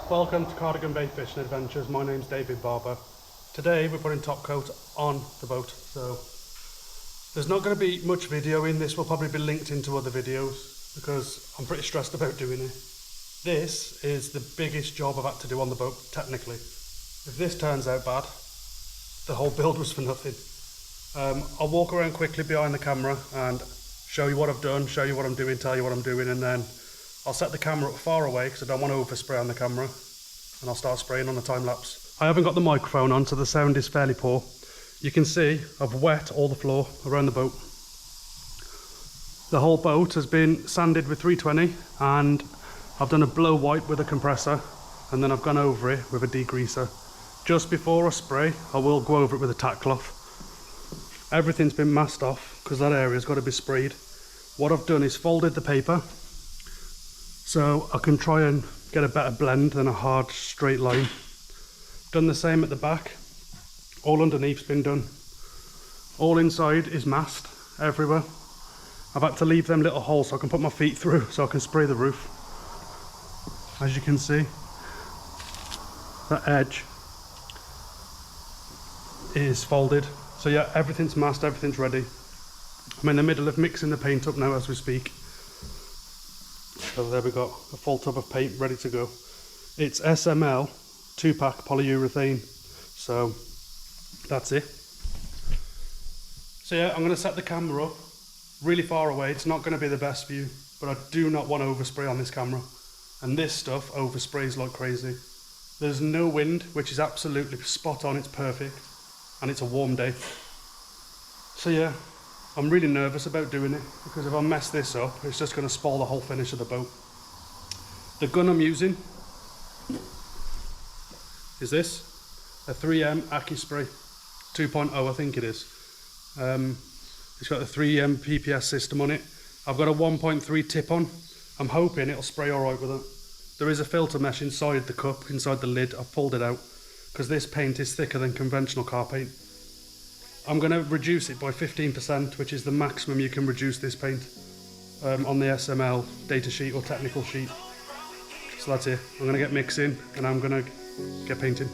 Welcome to Cardigan Bay Fishing Adventures. My name's David Barber. Today we're putting top coat on the boat, so there's not going to be much video in this. Will probably be linked into other videos because I'm pretty stressed about doing it. This is the biggest job I've had to do on the boat, technically. If this turns out bad, the whole build was for nothing. I'll walk around quickly behind the camera and show you what I've done, show you what I'm doing, tell you what I'm doing, and then I'll set the camera up far away because I don't want to overspray on the camera, and I'll start spraying on the time lapse. I haven't got the microphone on, so the sound is fairly poor. You can see I've wet all the floor around the boat. The whole boat has been sanded with 320 and I've done a blow white with a compressor, and then I've gone over it with a degreaser. Just before I spray, I will go over it with a tack cloth. Everything's been masked off because that area's got to be sprayed. What I've done is folded the paper so I can try and get a better blend than a hard straight line. Done the same at the back. All underneath's been done. All inside is masked everywhere. I've had to leave them little holes so I can put my feet through so I can spray the roof. As you can see, that edge is folded. So yeah, everything's masked, everything's ready. I'm in the middle of mixing the paint up now as we speak. So there we got a full tub of paint ready to go. It's SML 2-pack polyurethane. So that's it. So yeah, I'm going to set the camera up really far away. It's not going to be the best view, but I do not want to overspray on this camera. And this stuff oversprays like crazy. There's no wind, which is absolutely spot on. It's perfect. And it's a warm day. So yeah, I'm really nervous about doing it because if I mess this up, it's just going to spoil the whole finish of the boat. The gun I'm using is this, a 3M AccuSpray 2.0, I think it is. It's got the 3M PPS system on it. I've got a 1.3 tip on. I'm hoping it'll spray alright with it. There is a filter mesh inside the cup, inside the lid. I've pulled it out because this paint is thicker than conventional car paint. I'm going to reduce it by 15%, which is the maximum you can reduce this paint on the SML data sheet or technical sheet. So that's it. I'm going to get mixing and I'm going to get painting.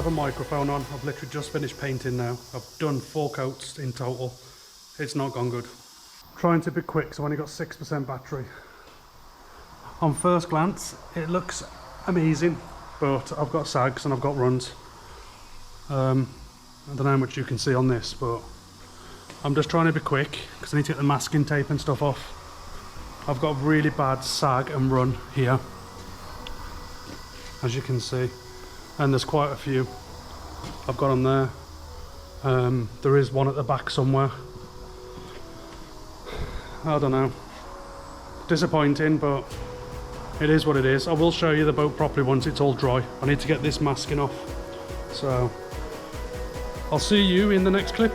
have a microphone on. I've literally just finished painting now. I've done 4 coats in total. It's not gone good. Trying to be quick, so I've only got 6% battery. On first glance, it looks amazing, but I've got sags and I've got runs. I don't know how much you can see on this, but I'm just trying to be quick because I need to get the masking tape and stuff off. I've got really bad sag and run here, as you can see, and there's quite a few I've got on there. There is one at the back somewhere. I don't know, disappointing, but it is what it is. I will show you the boat properly once it's all dry. I need to get this masking off, so I'll see you in the next clip.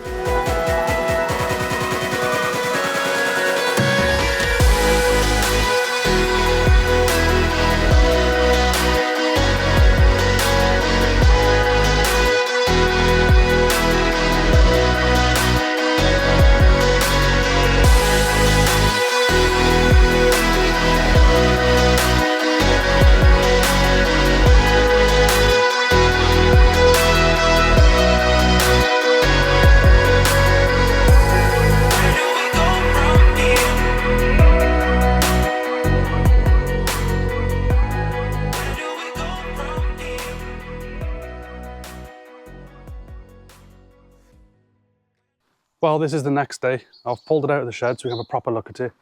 Well, this is the next day. I've pulled it out of the shed so we have a proper look at it.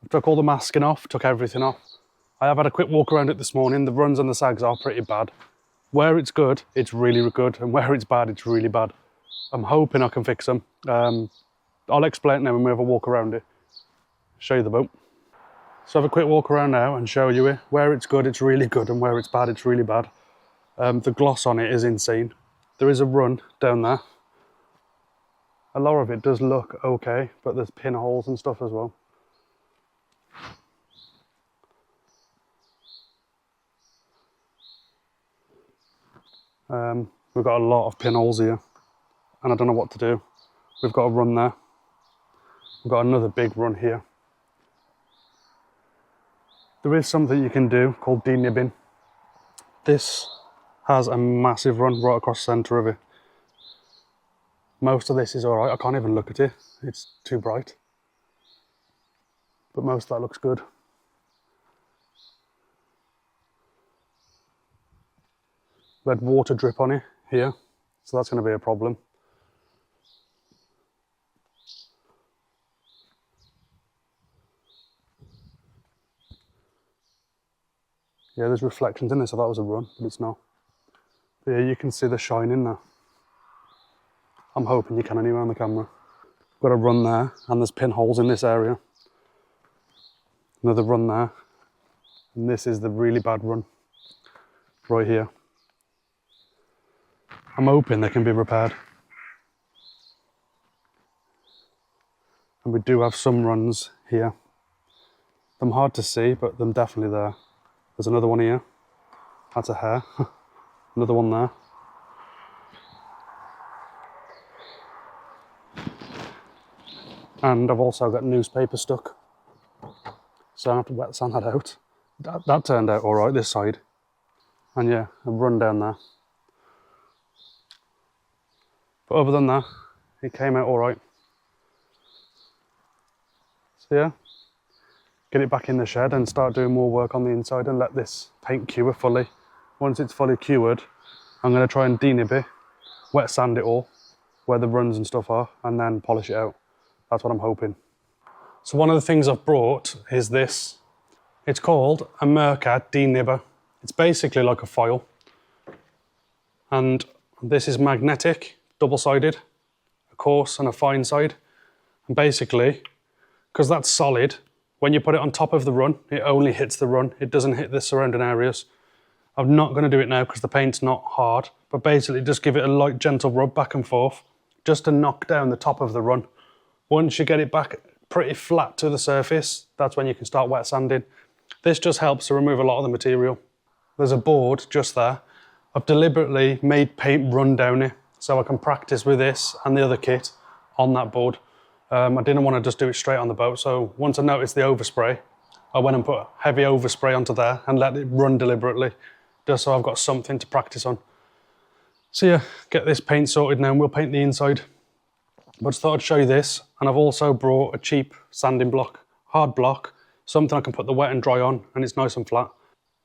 I took all the masking off, took everything off. I have had a quick walk around it this morning. The runs and the sags are pretty bad. Where it's good, it's really good, and where it's bad, it's really bad. I'm hoping I can fix them. I'll explain now when we have a walk around it. Show you the boat. So have a quick walk around now and show you it. Where it's good, it's really good, and where it's bad, it's really bad. The gloss on it is insane. There is a run down there. A lot of it does look okay, but there's pinholes and stuff as well. We've got a lot of pinholes here, and I don't know what to do. We've got a run there. We've got another big run here. There is something you can do called denibbing. This has a massive run right across the centre of it. Most of this is all right. I can't even look at it. It's too bright. But most of that looks good. We had water drip on it here, so that's going to be a problem. Yeah, there's reflections in this. I thought it was a run, but it's not. But yeah, you can see the shine in there. I'm hoping you can anyway on the camera. Got a run there, and there's pinholes in this area. Another run there, and this is the really bad run right here. I'm hoping they can be repaired. And we do have some runs here. They're hard to see, but they're definitely there. There's another one here. That's a hair. Another one there. And I've also got newspaper stuck, so I have to wet sand that out. That turned out all right, this side. And yeah, I've run down there. But other than that, it came out all right. So yeah, get it back in the shed and start doing more work on the inside and let this paint cure fully. Once it's fully cured, I'm going to try and denib it, wet sand it all, where the runs and stuff are, and then polish it out. That's what I'm hoping. So one of the things I've brought is this. It's called a Mercat denibber. It's basically like a foil. And this is magnetic, double-sided, a coarse and a fine side. And basically, because that's solid, when you put it on top of the run, it only hits the run. It doesn't hit the surrounding areas. I'm not going to do it now because the paint's not hard, but basically just give it a light, gentle rub back and forth, just to knock down the top of the run. Once you get it back pretty flat to the surface, that's when you can start wet sanding. This just helps to remove a lot of the material. There's a board just there. I've deliberately made paint run down it so I can practice with this and the other kit on that board. I didn't want to just do it straight on the boat, so once I noticed the overspray, I went and put heavy overspray onto there and let it run deliberately, just so I've got something to practice on. So yeah, get this paint sorted now and we'll paint the inside. But I just thought I'd show you this, and I've also brought a cheap sanding block, hard block, something I can put the wet and dry on and it's nice and flat.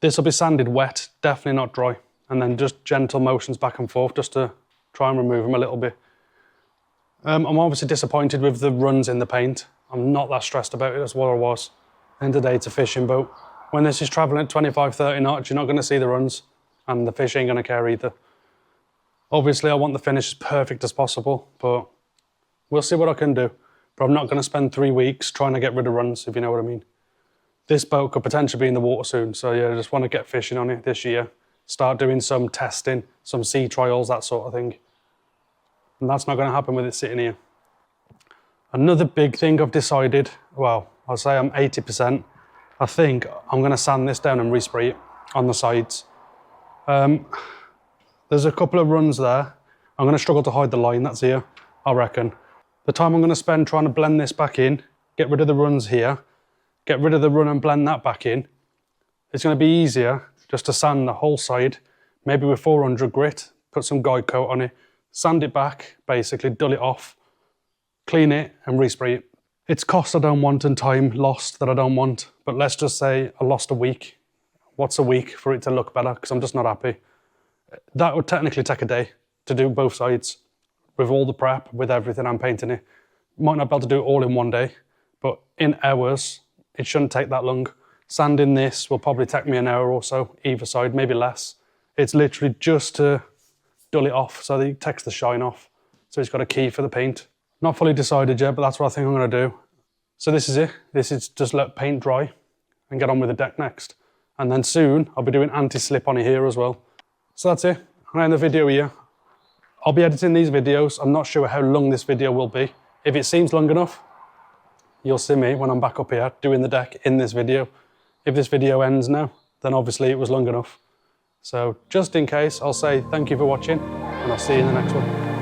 This will be sanded wet, definitely not dry, and then just gentle motions back and forth just to try and remove them a little bit. I'm obviously disappointed with the runs in the paint. I'm not that stressed about it as what I was. End of the day, it's a fishing boat. When this is traveling at 25, 30 knots, you're not going to see the runs, and the fish ain't going to care either. Obviously, I want the finish as perfect as possible, but we'll see what I can do. But I'm not going to spend 3 weeks trying to get rid of runs, if you know what I mean. This boat could potentially be in the water soon, so yeah, I just want to get fishing on it this year. Start doing some testing, some sea trials, that sort of thing. And that's not going to happen with it sitting here. Another big thing I've decided, well, I'll say I'm 80%. I think I'm going to sand this down and respray it on the sides. There's a couple of runs there. I'm going to struggle to hide the line that's here, I reckon. The time I'm going to spend trying to blend this back in, get rid of the runs here, get rid of the run and blend that back in, it's going to be easier just to sand the whole side, maybe with 400 grit, put some guide coat on it, sand it back, basically dull it off, clean it and respray it. It's cost I don't want and time lost that I don't want, but let's just say I lost a week. What's a week for it to look better? Because I'm just not happy. That would technically take a day to do both sides with all the prep, with everything I'm painting it. Might not be able to do it all in one day, but in hours, it shouldn't take that long. Sanding this will probably take me an hour or so, either side, maybe less. It's literally just to dull it off so that it takes the shine off. So it's got a key for the paint. Not fully decided yet, but that's what I think I'm going to do. So this is it. This is just let paint dry and get on with the deck next. And then soon I'll be doing anti-slip on it here as well. So that's it. I'm end the video here. I'll be editing these videos. I'm not sure how long this video will be. If it seems long enough, you'll see me when I'm back up here doing the deck in this video. If this video ends now, then obviously it was long enough. So just in case, I'll say thank you for watching and I'll see you in the next one.